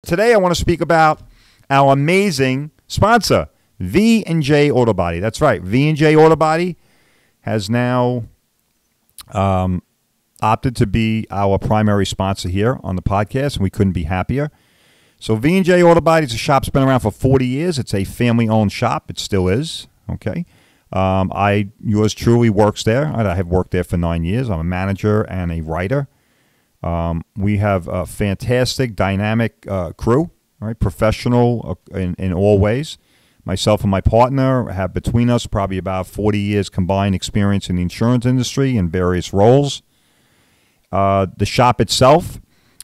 today I want to speak about our amazing sponsor, V&J Auto Body. That's right. V&J Auto Body has now opted to be our primary sponsor here on the podcast, and we couldn't be happier. So V&J Auto Body is a shop that's been around for 40 years. It's a family-owned shop. It still is, okay? Yours truly works there. I have worked there for 9 years. I'm a manager and a writer. We have a fantastic, dynamic crew, right? Professional in all ways. Myself and my partner have between us probably about 40 years combined experience in the insurance industry in various roles. The shop itself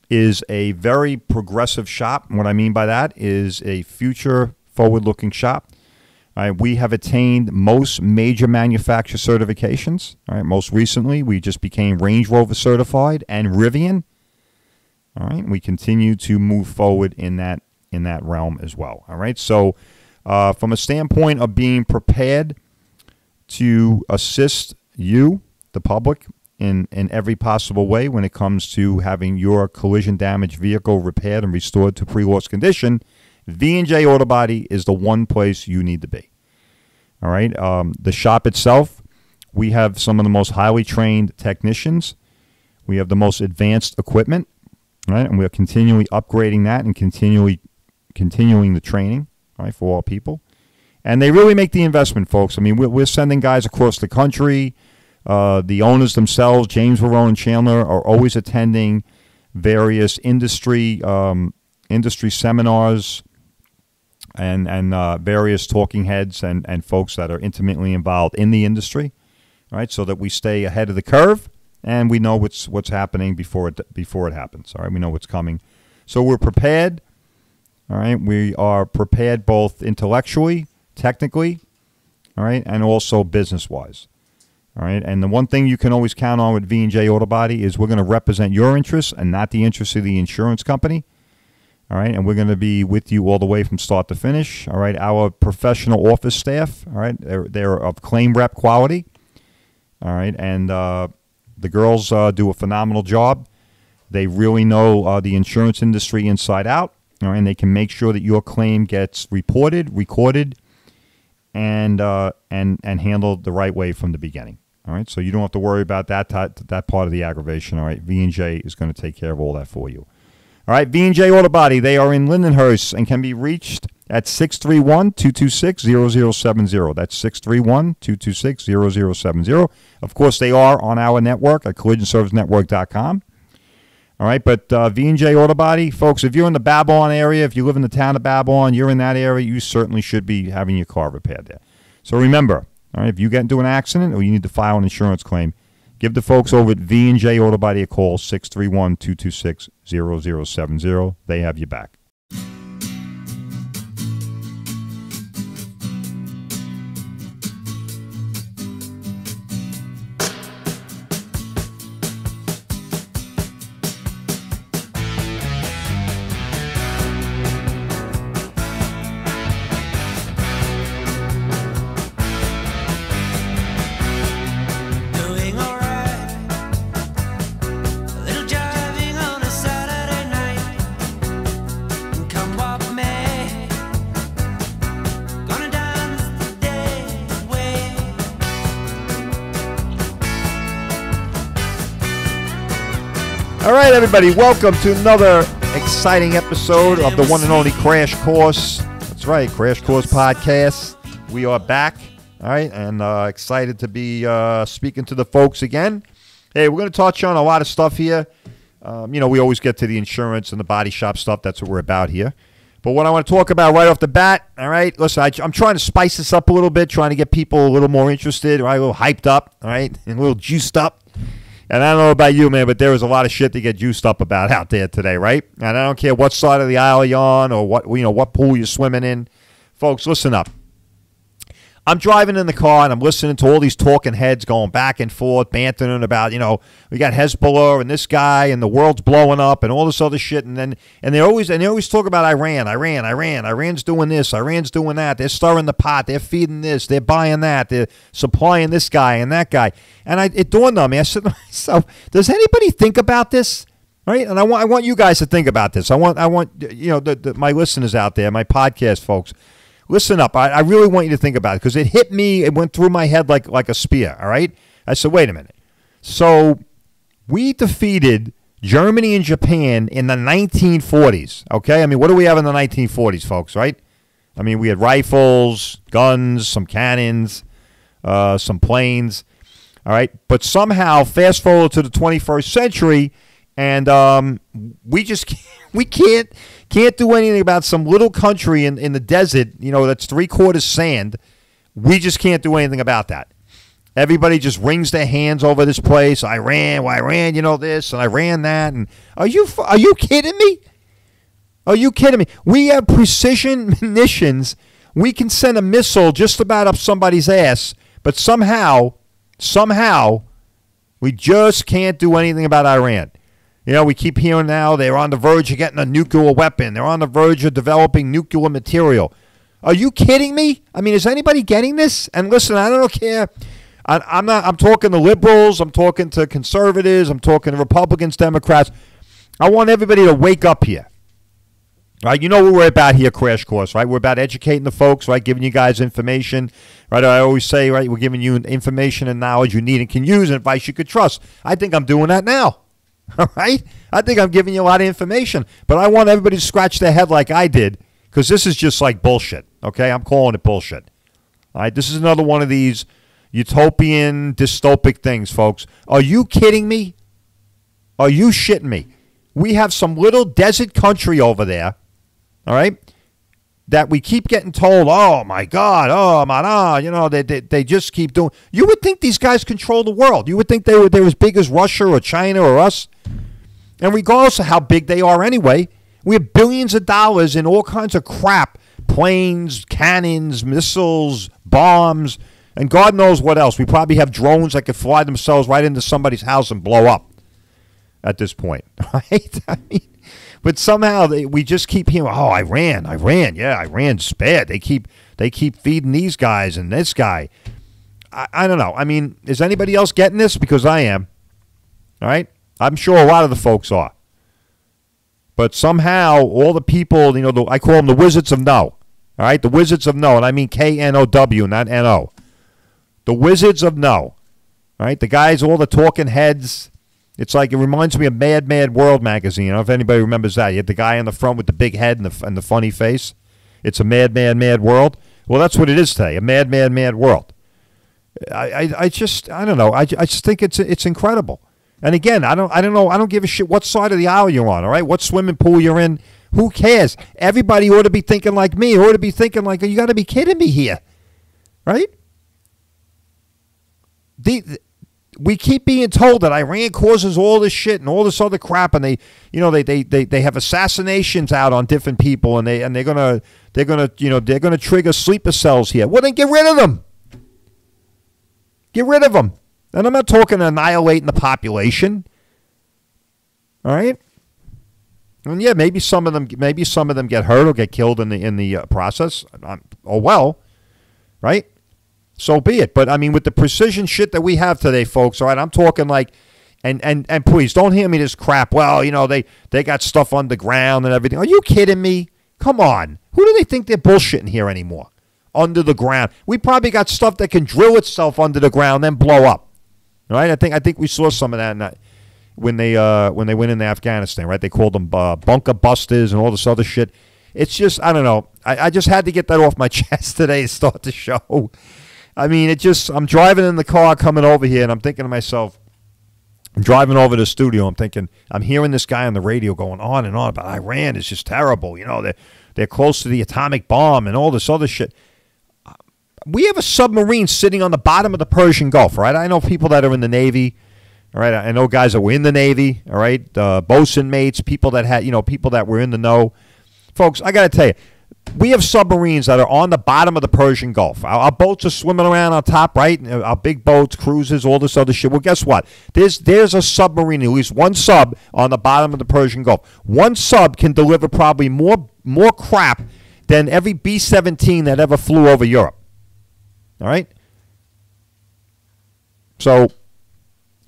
is a very progressive shop. And what I mean by that is a future forward-looking shop. We have attained most major manufacturer certifications. All right, most recently, we just became Range Rover certified and Rivian. All right, we continue to move forward in that realm as well. All right, so from a standpoint of being prepared to assist you, the public, in every possible way when it comes to having your collision damaged vehicle repaired and restored to pre-loss condition, V&J Auto Body is the one place you need to be. All right, the shop itself, we have some of the most highly trained technicians. We have the most advanced equipment, right? And we're continually upgrading that and continuing the training, right, for all people. And they really make the investment, folks. I mean, we're sending guys across the country. The owners themselves, James Verone and Chandler, are always attending various industry seminars and various talking heads and folks that are intimately involved in the industry, right? So that we stay ahead of the curve and we know what's happening before it happens. All right, we know what's coming, so we're prepared. All right, we are prepared both intellectually, technically, all right, and also business-wise. All right, and the one thing you can always count on with V&J Auto Body is we're going to represent your interests and not the interests of the insurance company. All right, and we're going to be with you all the way from start to finish. All right, our professional office staff, all right, they're of claim rep quality. All right, and the girls do a phenomenal job. They really know the insurance industry inside out. All right, and they can make sure that your claim gets reported, recorded, and handled the right way from the beginning. All right, so you don't have to worry about that part of the aggravation. All right, V&J is going to take care of all that for you. All right, V&J Auto Body, they are in Lindenhurst and can be reached at 631-226-0070. That's 631-226-0070. Of course, they are on our network at collisionservicenetwork.com. All right, but V&J Auto Body, folks, if you're in the Babylon area, if you live in the town of Babylon, you're in that area, you certainly should be having your car repaired there. So remember, all right, if you get into an accident or you need to file an insurance claim, give the folks over at V&J Auto Body a call, 631-226-0070. They have you back. All right, everybody, welcome to another exciting episode of the one and only Crash Course. That's right, Crash Course Podcast. We are back, all right, and excited to be speaking to the folks again. Hey, we're going to touch on a lot of stuff here. We always get to the insurance and the body shop stuff. That's what we're about here. But what I want to talk about right off the bat, all right, listen, I'm trying to spice this up a little bit, trying to get people a little more interested, right, a little hyped up, all right, and a little juiced up. And I don't know about you, man, but there is a lot of shit to get juiced up about out there today, right? And I don't care what side of the aisle you're on or what pool you're swimming in. Folks, listen up. I'm driving in the car and I'm listening to all these talking heads going back and forth, bantering about, we got Hezbollah and this guy and the world's blowing up and all this other shit. And they always talk about Iran. Iran's doing this, Iran's doing that. They're stirring the pot. They're feeding this. They're buying that. They're supplying this guy and that guy. And it dawned on me. I said to myself, does anybody think about this? Right? And I want you guys to think about this. I want my listeners out there, my podcast folks, listen up. I really want you to think about it because it hit me. It went through my head like a spear. All right? I said, wait a minute. So we defeated Germany and Japan in the 1940s. Okay? I mean, what do we have in the 1940s, folks, right? I mean, we had rifles, guns, some cannons, some planes. All right? But somehow, fast forward to the 21st century, and we can't do anything about some little country in the desert, that's 3/4 sand. We just can't do anything about that. Everybody just wrings their hands over this place. Iran, this, and Iran that. And are you kidding me? Are you kidding me? We have precision munitions. We can send a missile just about up somebody's ass, but somehow, we just can't do anything about Iran. We keep hearing now they're on the verge of getting a nuclear weapon. They're on the verge of developing nuclear material. Are you kidding me? I mean, is anybody getting this? And listen, I don't care. I'm talking to liberals. I'm talking to conservatives. I'm talking to Republicans, Democrats. I want everybody to wake up here. Right? You know what we're about here, Crash Course, right? We're about educating the folks, right? Giving you guys information, right? I always say, right, we're giving you information and knowledge you need and can use and advice you could trust. I think I'm doing that now. All right? I think I'm giving you a lot of information, but I want everybody to scratch their head like I did because this is just like bullshit, okay? I'm calling it bullshit. All right? This is another one of these utopian, dystopic things, folks. Are you kidding me? Are you shitting me? We have some little desert country over there, all right, that we keep getting told, oh, my God, oh, man, they just keep doing. You would think these guys control the world. You would think they're as big as Russia or China or us. And regardless of how big they are anyway, we have billions of dollars in all kinds of crap, planes, cannons, missiles, bombs, and God knows what else. We probably have drones that could fly themselves right into somebody's house and blow up at this point, right? I mean, but somehow we just keep hearing, oh, Iran, yeah, Iran's bad. They keep feeding these guys and this guy. I don't know. I mean, is anybody else getting this? Because I am. All right? I'm sure a lot of the folks are. But somehow all the people, I call them the wizards of no. All right? The wizards of no, and I mean K-N-O-W, not N-O. The wizards of no. All right? The guys, all the talking heads. It's like, it reminds me of Mad World magazine. I don't know if anybody remembers that. You had the guy in the front with the big head and the funny face. It's a Mad World. Well, that's what it is today, a Mad World. I don't know. I just think it's incredible. And again, I don't give a shit what side of the aisle you're on, all right? What swimming pool you're in. Who cares? Everybody ought to be thinking like me. Ought to be thinking like, you got to be kidding me here. Right? We keep being told that Iran causes all this shit and all this other crap, and they have assassinations out on different people, and they're gonna trigger sleeper cells here. Well, then get rid of them. Get rid of them. And I'm not talking annihilating the population. All right. And yeah, maybe some of them get hurt or get killed in the process. Oh well, right. So be it. But I mean, with the precision shit that we have today, folks, all right, I'm talking like, and please don't hear me this crap. Well, they got stuff underground and everything. Are you kidding me? Come on. Who do they think they're bullshitting here anymore? Under the ground. We probably got stuff that can drill itself under the ground, then blow up. All right? I think we saw some of that when they went into Afghanistan, right? They called them bunker busters and all this other shit. It's just, I don't know. I just had to get that off my chest today to start the show. I mean, I'm driving in the car coming over here, and I'm thinking to myself, I'm driving over to the studio, I'm hearing this guy on the radio going on and on about Iran is just terrible. They're close to the atomic bomb and all this other shit. We have a submarine sitting on the bottom of the Persian Gulf, right? I know people that are in the Navy, all right? I know guys that were in the Navy, all right? Bosun mates, people that were in the know. Folks, I got to tell you, we have submarines that are on the bottom of the Persian Gulf. Our boats are swimming around on top, right? Our big boats, cruisers, all this other shit. Well, guess what? There's a submarine, at least one sub on the bottom of the Persian Gulf. One sub can deliver probably more crap than every B-17 that ever flew over Europe. All right? So, all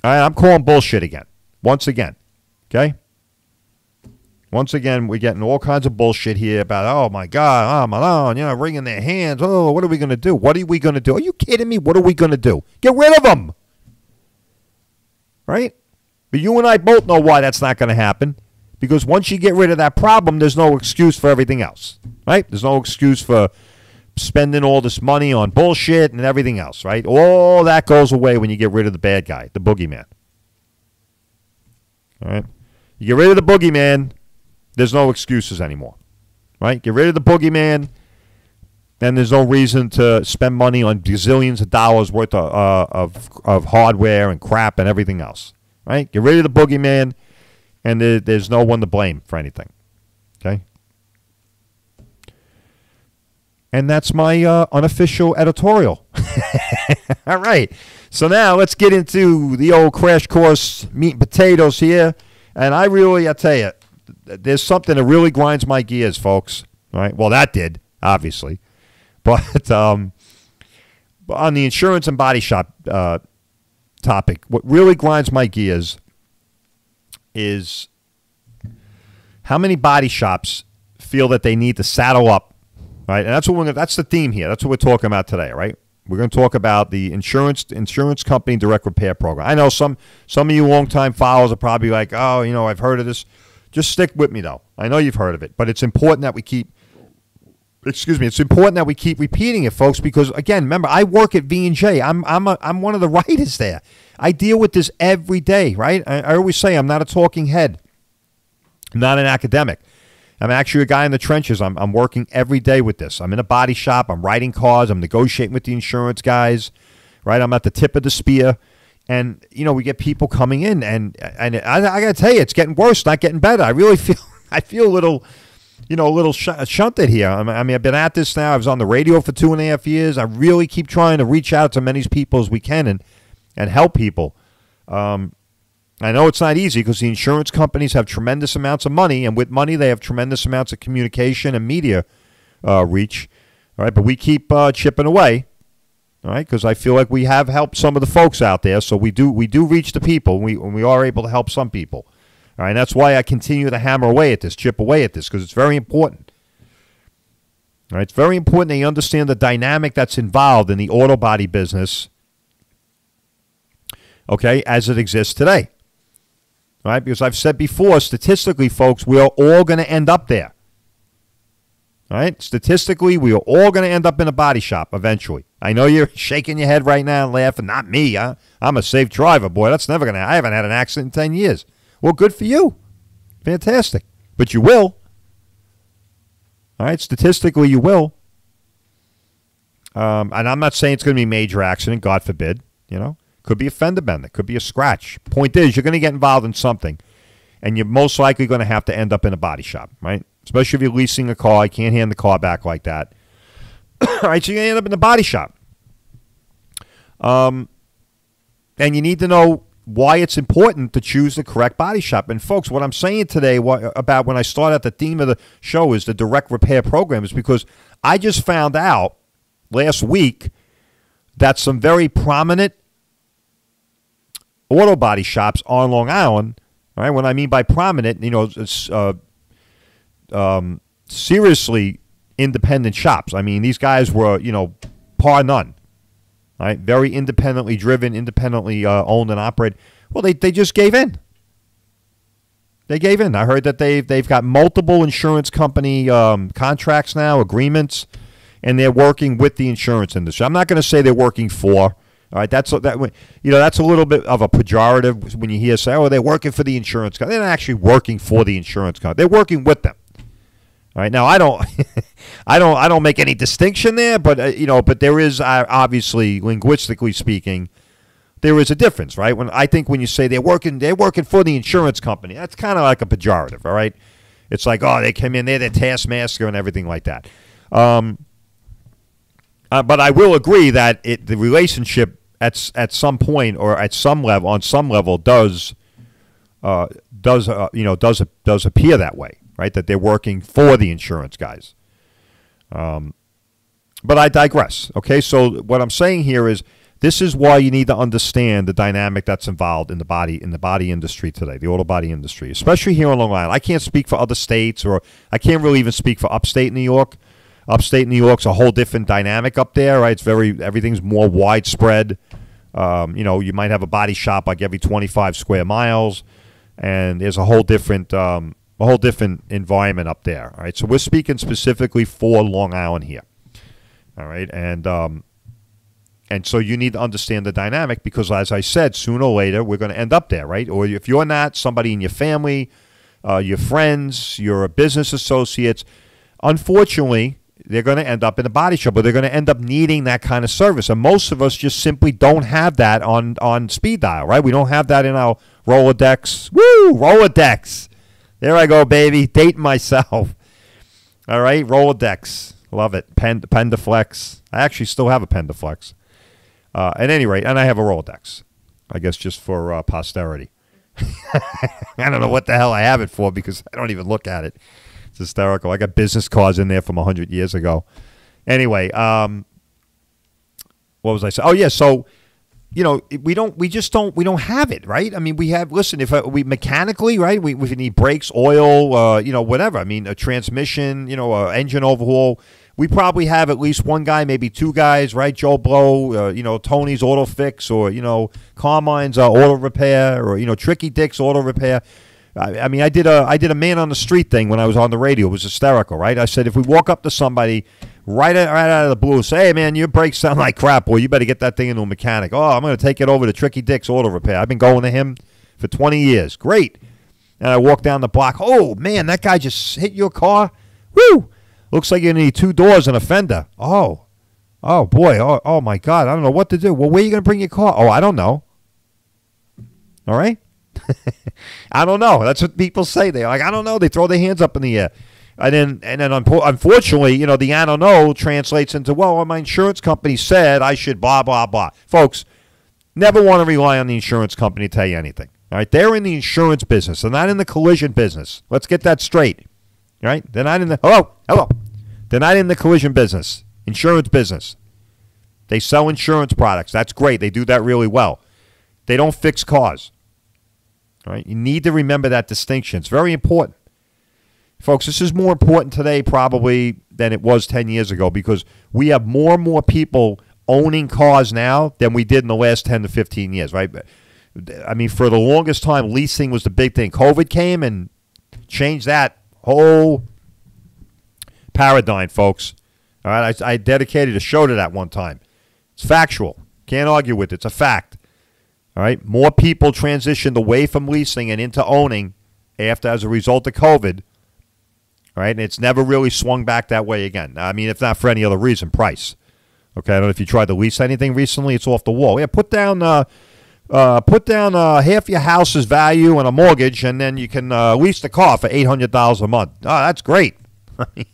right, I'm calling bullshit again. Once again. Okay? Once again, we're getting all kinds of bullshit here about, oh, my God, oh, Malone, wringing their hands. Oh, what are we going to do? What are we going to do? Are you kidding me? What are we going to do? Get rid of them. Right? But you and I both know why that's not going to happen. Because once you get rid of that problem, there's no excuse for everything else. Right? There's no excuse for spending all this money on bullshit and everything else. Right? All that goes away when you get rid of the bad guy, the boogeyman. All right? You get rid of the boogeyman, there's no excuses anymore, right? Get rid of the boogeyman, and there's no reason to spend money on gazillions of dollars worth of hardware and crap and everything else, right? Get rid of the boogeyman, and there's no one to blame for anything, okay? And that's my unofficial editorial. All right, so now let's get into the old crash course meat and potatoes here, and I tell you, there's something that really grinds my gears, folks. All right. Well, that did, obviously. But on the insurance and body shop topic, what really grinds my gears is how many body shops feel that they need to saddle up, right? And that's the theme here. That's what we're talking about today, right? We're going to talk about the insurance company direct repair program. I know some of you longtime followers are probably like, oh, I've heard of this. Just stick with me, though. I know you've heard of it, but it's important that we keep. It's important that we keep repeating it, folks, because again, remember, I work at V&J. I'm one of the writers there. I deal with this every day, right? I always say I'm not a talking head. I'm not an academic. I'm actually a guy in the trenches. I'm working every day with this. I'm in a body shop. I'm writing cars. I'm negotiating with the insurance guys, right? I'm at the tip of the spear. And, we get people coming in, and I got to tell you, it's getting worse, not getting better. I really feel a little shunted here. I mean, I've been at this now. I was on the radio for 2.5 years. I really keep trying to reach out to many people as we can and help people. I know it's not easy because the insurance companies have tremendous amounts of money, and with money, they have tremendous amounts of communication and media reach. All right, but we keep chipping away. All right, because I feel like we have helped some of the folks out there, so we do reach the people, and we are able to help some people. All right, and that's why I continue to hammer away at this, chip away at this, because it's very important. All right, it's very important that you understand the dynamic that's involved in the auto body business, okay, as it exists today. All right, because I've said before, statistically, folks, we are all going to end up there. All right, statistically, we are all going to end up in a body shop eventually. I know you're shaking your head right now and laughing. Not me. I'm a safe driver, boy. That's never going to happen. I haven't had an accident in 10 years. Well, good for you. Fantastic. But you will. All right, statistically, you will. And I'm not saying it's going to be a major accident, God forbid. Could be a fender bender. Could be a scratch. Point is, you're going to get involved in something, and you're most likely going to have to end up in a body shop, right? Especially if you're leasing a car. You can't hand the car back like that. All right, so you're going to end up in the body shop. And you need to know why it's important to choose the correct body shop. And, folks, what I'm saying today about when I start at the theme of the show is the direct repair program is because I just found out last week that some very prominent auto body shops on Long Island, all right, what I mean by prominent, it's seriously independent shops. I mean, these guys were, par none. Right? Very independently driven, independently owned and operated. Well, they just gave in. They gave in. I heard that they've got multiple insurance company contracts now, agreements, and they're working with the insurance industry. I'm not going to say they're working for. All right, that's a little bit of a pejorative when you hear say, oh, they're working for the insurance company. They're not actually working for the insurance company. They're working with them. All right, now I don't, I don't make any distinction there, but but there is obviously, linguistically speaking, there is a difference, right? When you say they're working for the insurance company, that's kind of like a pejorative, all right? It's like, oh, they came in, they're the taskmaster and everything like that. But I will agree that the relationship at some point or at some level, on some level, does appear that way, right? That they're working for the insurance guys. But I digress. Okay, so what I'm saying here is This is why you need to understand the dynamic that's involved in the body industry today, the auto body industry, especially here on Long Island. I can't speak for other states, or I can't really even speak for upstate New York. Upstate New York's a whole different dynamic up there, right? Everything's more widespread. You might have a body shop like every 25 square miles, and there's a whole different environment up there. All right, so we're speaking specifically for Long Island here. All right, and so you need to understand the dynamic, because, as I said, sooner or later we're going to end up there, right? Or if you're not, somebody in your family, your friends, your business associates, unfortunately, they're going to end up in a body shop, or they're going to end up needing that kind of service. And most of us just simply don't have that on speed dial, right? We don't have that in our Rolodex. Woo! Rolodex. There I go, baby. Dating myself. All right, Rolodex. Love it. Pendaflex. I actually still have a Pendaflex. At any rate, and I have a Rolodex, I guess, just for posterity. I don't know what the hell I have it for, because I don't even look at it. It's hysterical. I got business cards in there from 100 years ago. Anyway, what was I saying? Oh, yeah, so, we don't have it, right? I mean, we have, listen, if we mechanically, right, we need brakes, oil, whatever. I mean, a transmission, engine overhaul. We probably have at least one guy, maybe two guys, right? Joe Blow, Tony's Auto Fix, or, Carmine's Auto Repair, or, Tricky Dick's Auto Repair. I mean, I did a man on the street thing when I was on the radio. It was hysterical, right? I said, if we walk up to somebody right out of the blue, say, hey, man, your brakes sound like crap, boy, you better get that thing into a mechanic. Oh, I'm going to take it over to Tricky Dick's Auto Repair. I've been going to him for 20 years. Great. And I walk down the block. Oh, man, that guy just hit your car. Woo! Looks like you need 2 doors and a fender. Oh, boy. Oh, my God. I don't know what to do. Well, where are you going to bring your car? Oh, I don't know. All right? I don't know. That's what people say. They're like, I don't know. They throw their hands up in the air. And then unfortunately, the I don't know translates into, well, my insurance company said I should blah, blah, blah. Folks, never want to rely on the insurance company to tell you anything. All right? They're in the insurance business. They're not in the collision business. Let's get that straight. All right? They're not in the, hello. They're not in the collision business, insurance business. They sell insurance products. That's great. They do that really well. They don't fix cars. All right? You need to remember that distinction. It's very important. Folks, this is more important today probably than it was 10 years ago, because we have more and more people owning cars now than we did in the last 10 to 15 years, right? I mean, for the longest time, leasing was the big thing. COVID came and changed that whole paradigm, folks. All right, I dedicated a show to that one time. It's factual. Can't argue with it. It's a fact. All right, more people transitioned away from leasing and into owning as a result of COVID. All right, and it's never really swung back that way again. I mean, if not for any other reason, price. Okay, I don't know if you tried to lease anything recently. It's off the wall. Yeah, put down half your house's value on a mortgage, and then you can lease the car for $800 a month. Oh, that's great. I mean,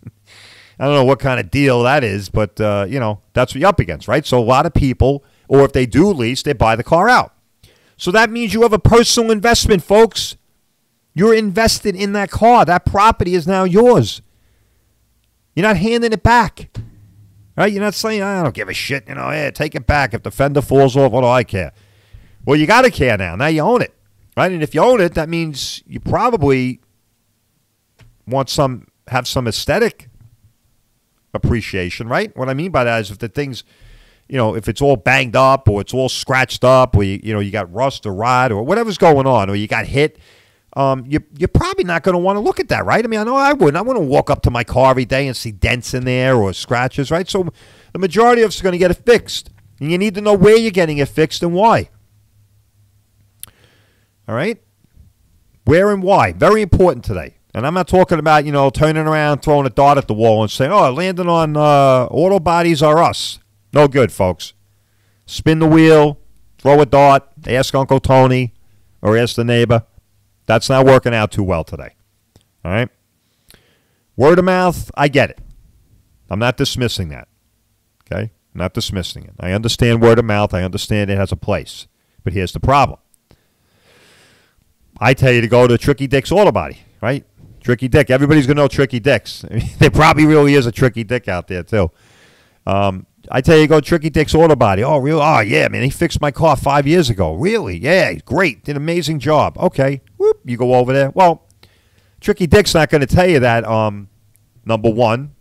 I don't know what kind of deal that is, but that's what you're up against, right? So a lot of people, or if they do lease, they buy the car out. So that means you have a personal investment, folks. You're invested in that car. That property is now yours. You're not handing it back. Right? You're not saying, I don't give a shit. Hey, take it back. If the fender falls off, what do I care? Well, you got to care now. Now you own it. Right? And if you own it, that means you probably want have some aesthetic appreciation, right? What I mean by that is if the thing's, if it's all banged up, or it's all scratched up, or you got rust or rot or whatever's going on, or you got hit, you're probably not going to want to look at that, right? I mean, I know I wouldn't. I wouldn't walk up to my car every day and see dents in there or scratches, right? So the majority of us are going to get it fixed. And you need to know where you're getting it fixed and why. All right? Where and why. Very important today. And I'm not talking about, turning around, throwing a dart at the wall and saying, oh, landing on auto bodies are us. No good, folks. Spin the wheel, throw a dart, ask Uncle Tony or ask the neighbor. That's not working out too well today. All right? Word of mouth, I get it. I'm not dismissing that. Okay? I'm not dismissing it. I understand word of mouth. I understand it has a place. But here's the problem. I tell you to go to Tricky Dick's Auto Body, right? Tricky Dick. Everybody's going to know Tricky Dick's. I mean, there probably really is a Tricky Dick out there, too. I tell you, go Tricky Dick's Auto Body. Oh, really? Oh, yeah, man. He fixed my car 5 years ago. Really? Yeah, great. Did an amazing job. Okay. Whoop. You go over there. Well, Tricky Dick's not going to tell you that, number one,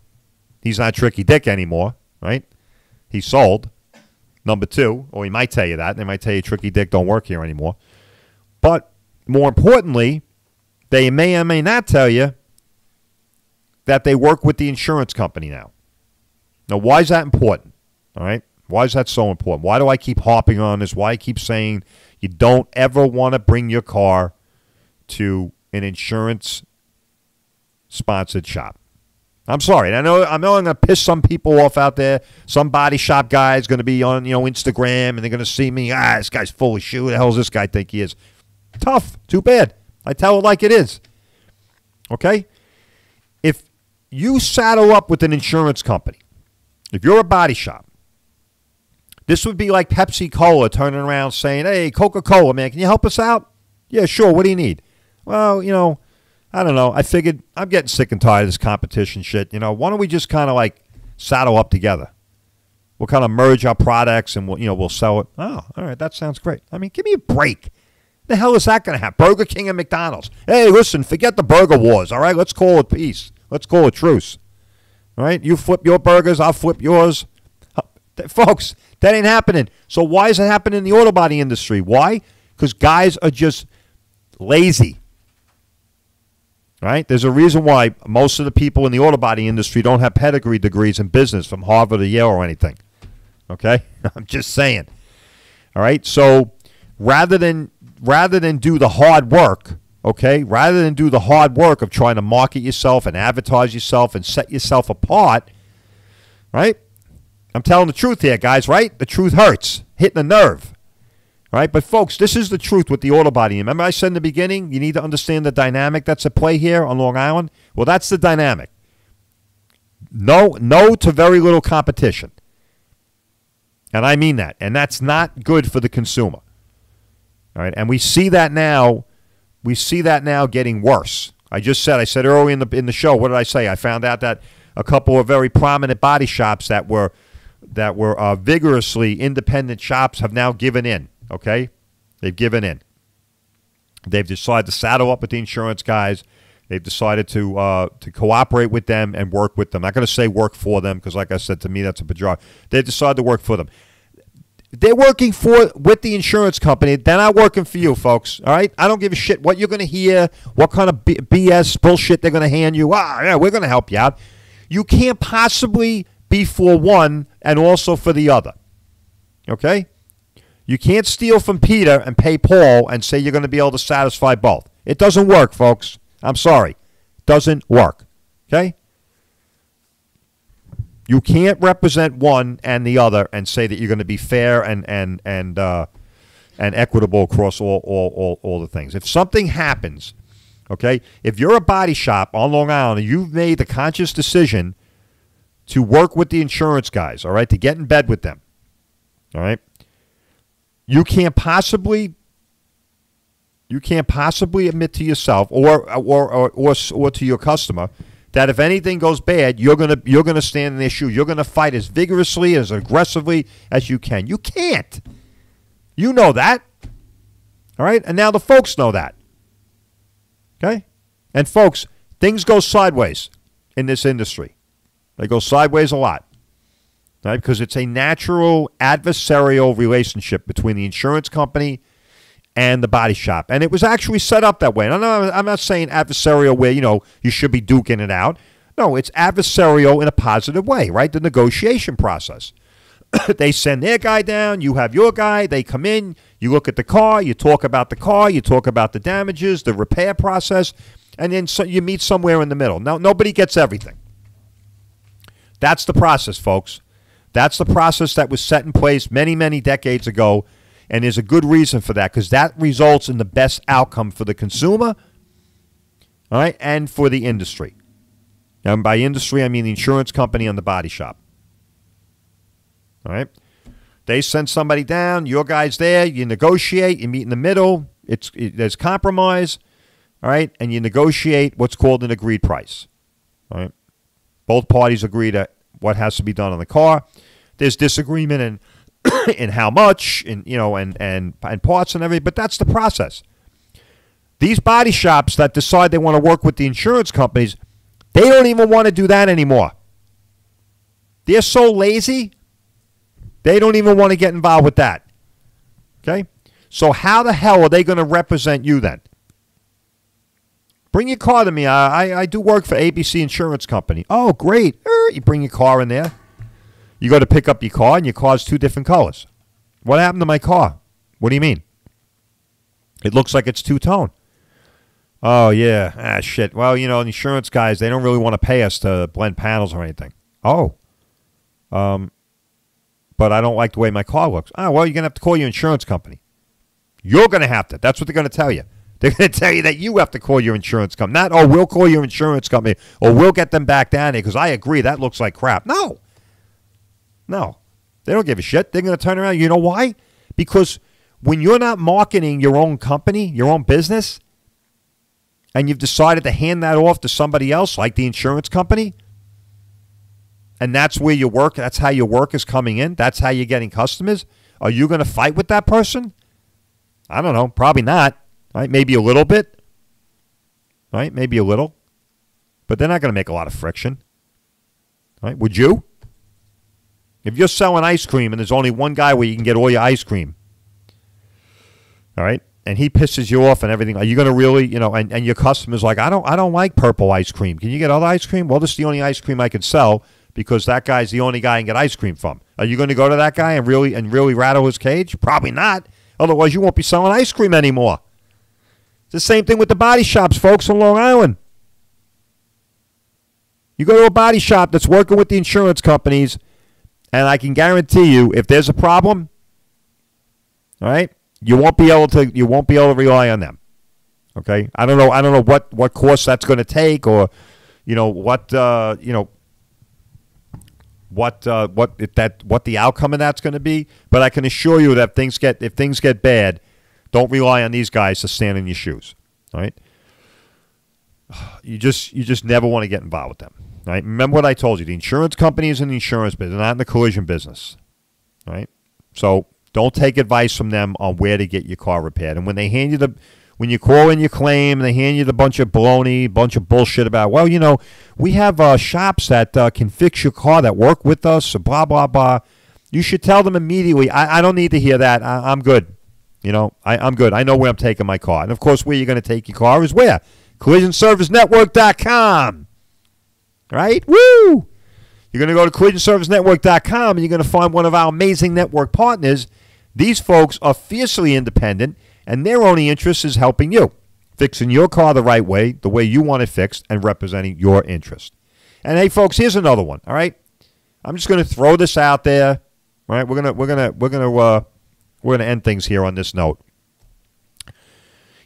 he's not Tricky Dick anymore, right? He's sold. Number two, or he might tell you that. They might tell you Tricky Dick don't work here anymore. But more importantly, they may or may not tell you that they work with the insurance company now. Now, why is that important? All right? Why is that so important? Why do I keep harping on this? Why I keep saying you don't ever want to bring your car to an insurance-sponsored shop? I'm sorry. I know I'm going to piss some people off out there. Some body shop guy is going to be on Instagram, and they're going to see me. This guy's full of shit. Who the hell does this guy think he is? Tough. Too bad. I tell it like it is. Okay? If you saddle up with an insurance company, if you're a body shop, this would be like Pepsi-Cola turning around saying, hey, Coca-Cola, man, can you help us out? Yeah, sure. What do you need? Well, I don't know. I figured I'm getting sick and tired of this competition shit. Why don't we just kind of like saddle up together? We'll kind of merge our products and we'll sell it. Oh, all right. That sounds great. I mean, give me a break. The hell is that going to happen? Burger King and McDonald's. Hey, listen, forget the burger wars, all right? Let's call it peace. Let's call it truce. All right? You flip your burgers, I'll flip yours. Folks, that ain't happening. So why is it happening in the auto body industry? Why? Because guys are just lazy. Right? There's a reason why most of the people in the auto body industry don't have pedigree degrees in business from Harvard or Yale or anything. Okay? I'm just saying. All right? So rather than do the hard work, okay, rather than do the hard work of trying to market yourself and advertise yourself and set yourself apart, right? I'm telling the truth here, guys, right? The truth hurts, hitting a nerve, right? But, folks, this is the truth with the auto body. Remember I said in the beginning, you need to understand the dynamic that's at play here on Long Island? Well, that's the dynamic. No to very little competition. And I mean that. And that's not good for the consumer. All right, and we see that now. We see that now getting worse. I said earlier in the show. What did I say? I found out that a couple of very prominent body shops that were vigorously independent shops have now given in. Okay, they've given in. They've decided to saddle up with the insurance guys. They've decided to cooperate with them and work with them. I'm not going to say work for them because, like I said, to me that's a pejorative. They've decided to work for them. They're working with the insurance company. They're not working for you, folks. All right? I don't give a shit what you're going to hear, what kind of BS bullshit they're going to hand you. Yeah, we're going to help you out. You can't possibly be for one and also for the other. Okay? You can't steal from Peter and pay Paul and say you're going to be able to satisfy both. It doesn't work, folks. I'm sorry. It doesn't work. Okay? You can't represent one and the other and say that you're going to be fair and equitable across all the things. If something happens, okay, if you're a body shop on Long Island and you've made the conscious decision to work with the insurance guys, all right, to get in bed with them, all right, you can't possibly admit to yourself or to your customer that if anything goes bad, you're gonna stand in their shoes. You're gonna fight as vigorously, as aggressively as you can. You can't. You know that. All right? And now the folks know that. Okay? And folks, things go sideways in this industry. They go sideways a lot. Right? Because it's a natural adversarial relationship between the insurance company and the body shop. And it was actually set up that way. And I'm not saying adversarial where, you should be duking it out. No, it's adversarial in a positive way, right? The negotiation process. They send their guy down. You have your guy. They come in. You look at the car. You talk about the car. You talk about the damages, the repair process. And then you meet somewhere in the middle. Now, nobody gets everything. That's the process, folks. That's the process that was set in place many, many decades ago. And there's a good reason for that because that results in the best outcome for the consumer, all right, and for the industry. And by industry, I mean the insurance company and the body shop. All right? They send somebody down. Your guy's there. You negotiate. You meet in the middle. There's compromise, all right, and you negotiate what's called an agreed price. All right? Both parties agree to what has to be done on the car. There's disagreement in in how much, and and parts and everything, but that's the process. These body shops that decide they want to work with the insurance companies, they don't even want to do that anymore. They're so lazy, they don't even want to get involved with that. Okay? So how the hell are they going to represent you then? Bring your car to me. I do work for ABC Insurance Company. Oh, great. You bring your car in there. You go to pick up your car, and your car's 2 different colors. What happened to my car? What do you mean? It looks like it's two-tone. Oh, yeah. Shit. Well, the insurance guys, they don't really want to pay us to blend panels or anything. Oh. But I don't like the way my car looks. Well, you're going to have to call your insurance company. You're going to have to. That's what they're going to tell you. They're going to tell you that you have to call your insurance company. Not, we'll call your insurance company, or we'll get them back down there because I agree that looks like crap. No. They don't give a shit. They're going to turn around. You know why? Because when you're not marketing your own company, your own business, and you've decided to hand that off to somebody else, like the insurance company, and that's where your work, that's how your work is coming in, that's how you're getting customers, are you going to fight with that person? I don't know. Probably not. Right? Maybe a little bit. Right? Maybe a little. But they're not going to make a lot of friction. Right? Would you? If you're selling ice cream and there's only one guy where you can get all your ice cream, all right, and he pisses you off and everything, are you going to really, and your customer's like, I don't like purple ice cream. Can you get other ice cream? Well, this is the only ice cream I can sell because that guy's the only guy I can get ice cream from. Are you going to go to that guy and really rattle his cage? Probably not. Otherwise, you won't be selling ice cream anymore. It's the same thing with the body shops, folks, on Long Island. You go to a body shop that's working with the insurance companies, and I can guarantee you, if there's a problem, all right, you won't be able to rely on them. Okay? I don't know what course that's going to take, or what the outcome of that's going to be. But I can assure you that if things get bad, don't rely on these guys to stand in your shoes. All right? You just never want to get involved with them. Right? Remember what I told you. The insurance company is in the insurance business. They're not in the collision business. Right? So don't take advice from them on where to get your car repaired. And when they hand you when you call in your claim, they hand you the bunch of baloney, bunch of bullshit about, well, we have shops that can fix your car that work with us, blah, blah, blah. You should tell them immediately, I don't need to hear that. I'm good. I'm good. I know where I'm taking my car. And, of course, where you're going to take your car is where? CollisionServiceNetwork.com. Right? Woo! You're going to go to CollisionServiceNetwork.com, and you're going to find one of our amazing network partners. These folks are fiercely independent, and their only interest is helping you, fixing your car the right way, the way you want it fixed, and representing your interest. And hey, folks, here's another one. All right, I'm just going to throw this out there. All right, we're gonna end things here on this note.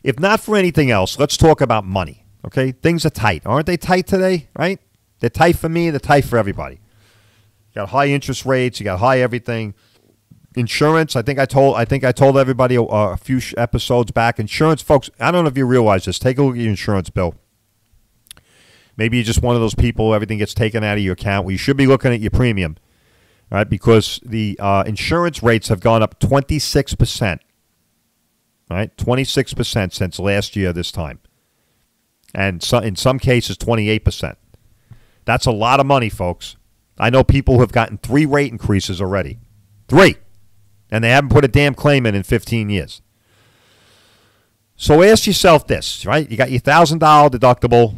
If not for anything else, let's talk about money. Okay, things are tight, aren't they? Tight today, right? They're tight for me. They're tight for everybody. You got high interest rates. You got high everything. Insurance. I think I told everybody a few episodes back. Insurance, folks. I don't know if you realize this. Take a look at your insurance bill. Maybe you're just one of those people. Everything gets taken out of your account. Well, you should be looking at your premium, right? Because the insurance rates have gone up 26%. Right, 26% since last year this time, and in some cases 28%. That's a lot of money, folks. I know people who have gotten 3 rate increases already. 3. And they haven't put a damn claim in 15 years. So ask yourself this, right? You got your $1,000 deductible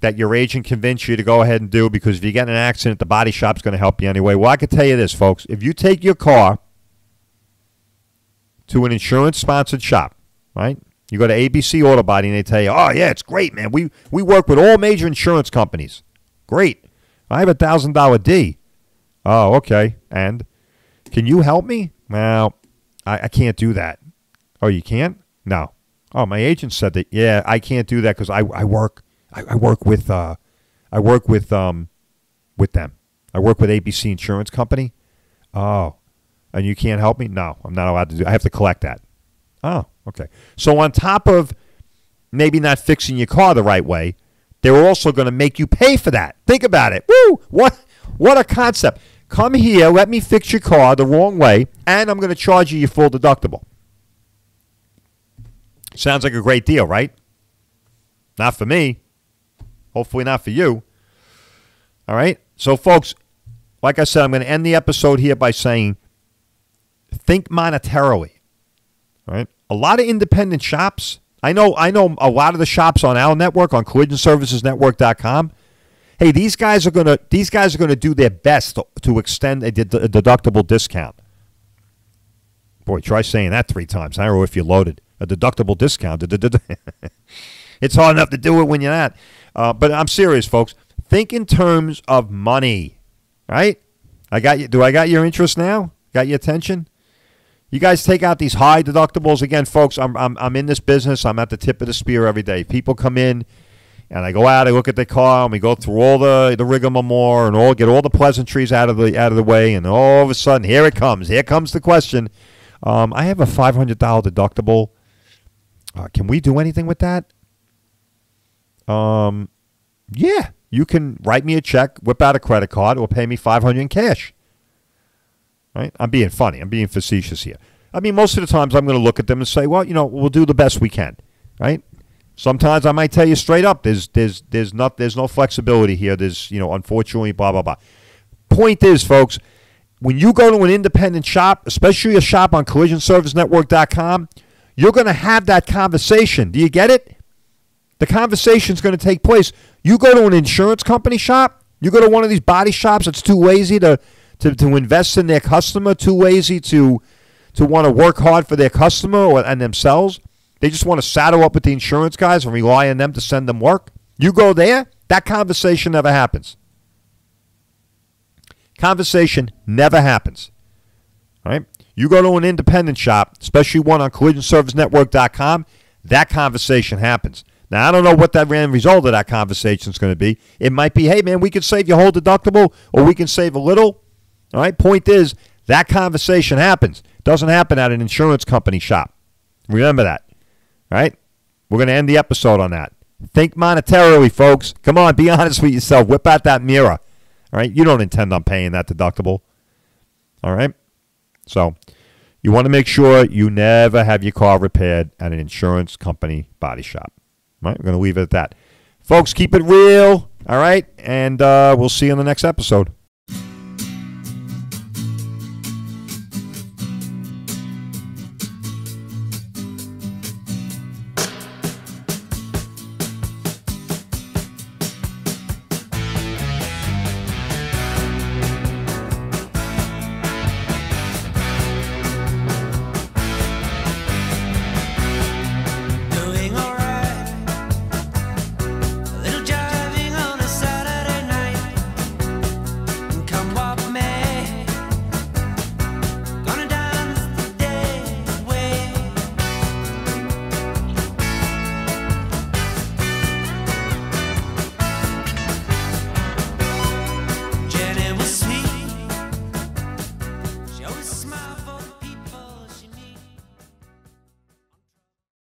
that your agent convinced you to go ahead and do because if you get in an accident, the body shop's going to help you anyway. Well, I can tell you this, folks. If you take your car to an insurance-sponsored shop, right? You go to ABC Auto Body and they tell you, oh, yeah, it's great, man. We work with all major insurance companies. Great. I have a $1,000 D. Oh, okay. And can you help me? Well, I can't do that. Oh, you can't? No. Oh, my agent said that. Yeah, I can't do that because I work with them. I work with ABC Insurance Company. Oh, and you can't help me? No, I'm not allowed to do. I have to collect that. Oh, okay. So on top of maybe not fixing your car the right way, they're also going to make you pay for that. Think about it. Woo! What a concept. Come here, let me fix your car the wrong way, and I'm going to charge you your full deductible. Sounds like a great deal, right? Not for me. Hopefully not for you. All right? So, folks, like I said, I'm going to end the episode here by saying, think monetarily. All right? A lot of independent shops, I know a lot of the shops on our network, on collisionservicesnetwork.com. Hey, these guys are going to do their best to extend a deductible discount. Boy, try saying that 3 times. I don't know if you're loaded. A deductible discount. It's hard enough to do it when you're not. But I'm serious, folks. Think in terms of money, right? I got you. Do I got your interest now? Got your attention? You guys take out these high deductibles. Again, folks, I'm in this business. I'm at the tip of the spear every day. People come in, and I go out, I look at their car, and we go through all the rigmarole and get all the pleasantries out of the way, and all of a sudden, here it comes. Here comes the question. I have a $500 deductible. Can we do anything with that? Yeah. You can write me a check, whip out a credit card, or pay me $500 in cash. Right? I'm being funny. I'm being facetious here. I mean, most of the times I'm going to look at them and say, well, we'll do the best we can. Right? Sometimes I might tell you straight up, there's no flexibility here. There's, unfortunately, blah, blah, blah. Point is, folks, when you go to an independent shop, especially a shop on collisionservicenetwork.com, you're going to have that conversation. Do you get it? The conversation's going to take place. You go to an insurance company shop, you go to one of these body shops that's too lazy to invest in their customer, too lazy to want to work hard for their customer and themselves. They just want to saddle up with the insurance guys and rely on them to send them work. You go there, that conversation never happens. Conversation never happens. All right? You go to an independent shop, especially one on collisionservicenetwork.com, that conversation happens. Now, I don't know what that end result of that conversation is going to be. It might be, hey, man, we could save your whole deductible, or we can save a little. All right? Point is, that conversation happens. It doesn't happen at an insurance company shop. Remember that. All right? We're going to end the episode on that. Think monetarily, folks. Come on, be honest with yourself. Whip out that mirror. All right? You don't intend on paying that deductible. All right? So, you want to make sure you never have your car repaired at an insurance company body shop. All right, we're going to leave it at that. Folks, keep it real, all right? And we'll see you in the next episode.